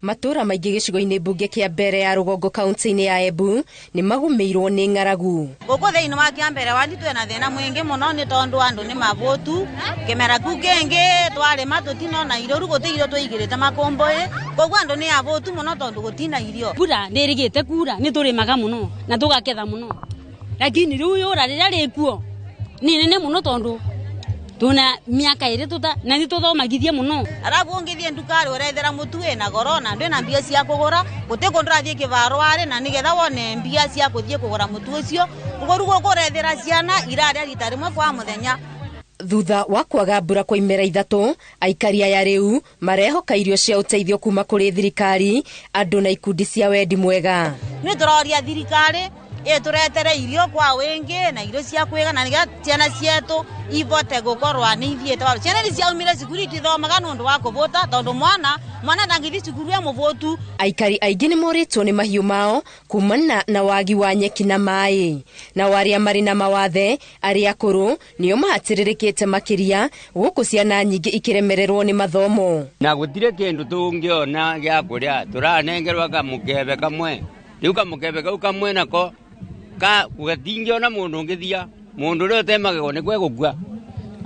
Matura maingĩ gĩcigo-inĩ mbunge kĩa mbere ya Rũgongo kaunti-inĩ ya Embu nĩ magumeirwo nĩ ng'aragu. Gũkũ thĩinĩ wa Kĩambere wandi twĩna thĩna mũingĩ mũno nĩ tondũ andũ nĩ mavotu kĩmera kĩu kĩngĩ twarĩma tũtinona irio rĩu gũtirĩ irio twĩigĩrĩte makũmbĩ koguo andũ nĩ avotu mũno tondũ gũtina irio. Mbura ndĩrĩgĩte kura nĩ tũrĩmaga mũno na tũgaketha mũno lakini rĩu yũra rĩrĩa rĩkuo nĩ nene mũno tondũ tuna miaka ĩrĩ na nĩ tũthomagithie mũno. Arabu ũngĩthiĩ ndukari ũrethera mũtu wĩna goro na ndwĩna mbia cia kũgũra gũtĩ kũndũ ũrathiĩ kĩbaro warĩ na nĩgetha wone mbia cia gũthiĩ kũgũra mũtu ũcio ũguo rĩu ũkũrethera ciana irarĩa rita rĩmwe kwa mũthenya. Thutha wa kwaga mbura kwa imera ithatũ, aikari aya rĩu marehoka irio cia ũteithio kuma kũrĩ thirikari, andũ na ikundi cia wendi mwega. Nĩ tũroria thirikari turetere irio kwa wĩingĩ na irio cia kwĩgana nĩgetha ciana cietũ ivote gũkorwo nĩ ithiĩte. Ciana nĩ ciaumire cukuru itithomaga nĩ ũndũ wa kũvota tondũ mwana ndangĩthiĩ cukuru ya mũvotu. Aikari aingĩ nĩ morĩtwo nĩ mahiũ mao kumana na wagi wa nyeki na maĩ. Na arĩa marĩ na mawathe arĩa akũrũ nĩo mahatĩrĩrĩkĩte makĩria gũkũ ciana nyingĩ ikiremererwo nĩ mathomo. Na gũtirĩ kĩndũ tũngĩona gĩa kũrĩa tũranengerwa kamũkebe kamwe. Rĩu kamũkebe kau kamwe nako gũgatingĩona mũndũ ũngĩthia mũndũ ũrĩa ũtemagego nĩ kwegũkua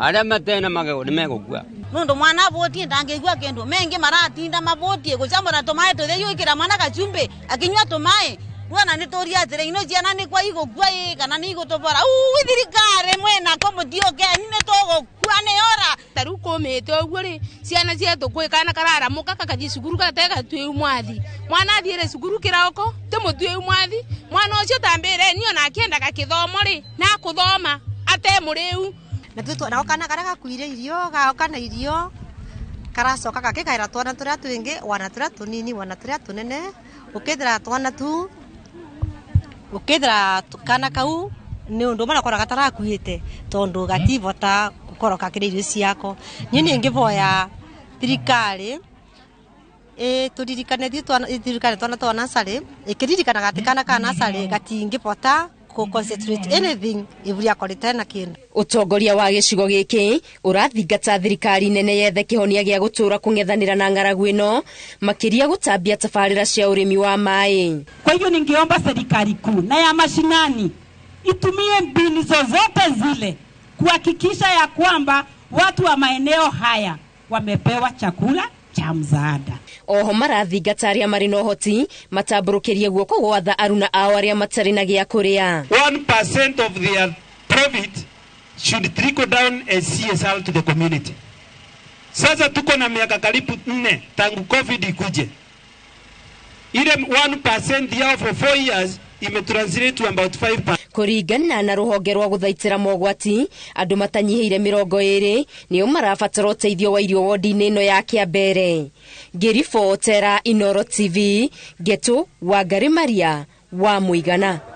arĩa matena magego nĩ megũkua. Nũndũ mwana avotie ndangĩigua kĩndũ mengĩ maratinda mavotie gũcamũra tũmaĩ tũtherio ikĩra mwana gacumbĩ akinyua tũmaĩ Wana nitoria atire ino ciana ni kwa igũkua kana ni igũtobora thirikari mwena komutioke nĩ tũgũkua nĩ ora taru komete ũguo ri ciana cietu kwikana karara muka kakathi cukuru gatega twi mwathi mwana athiire cukuru kiroko te mutwi mwathi mwana ucio tambire nio na akiendaga kithomo ri na kuthoma ate muriu na twitwara kana karaga kuire irio gaokana irio karacoka gakikaira twana turia twingi wana turia tunini wana turia tunene ukithira twana tu ukithira kana kau ni undu mana kora gatarakuite tondu gativota gukoroka kire irio ciako nyini ngivoya thirikari turirikane thirikari twana sare ikiririkana gatikana kana sare gatingivota concentrate anything ivuria korite na kindu. Utongoria wa gicigo giki urathingata thirikari nene yethe kihonia gia gutura kungethanira na ngaragu ino makiria gutambia tafarira cia urimi wa mai. Kwa hivyo ningeomba serikali kuu na ya mashinani itumie mbinu zozote zile kuhakikisha ya kwamba watu wa maeneo haya wamepewa chakula cha msaada. Oho marathingata aria mari no hoti matamburukirie guoko gwatha aruna ao aria matari na gia kuria. 1% of their profit should trickle down as CSR to the community. Sasa tuko na miaka karibu 4 tangu COVID ikuje. Ile 1% yao for 4 years imetranslate to about 5%. Kuringana na ruhonge rwa guthaitira mogwati andu matanyihire 20 nio marabatara uteithio wa irio wodi-ini ino ya Kiambere. Ngiribotera Inoro TV Getu Wangari Maria wa Muigana.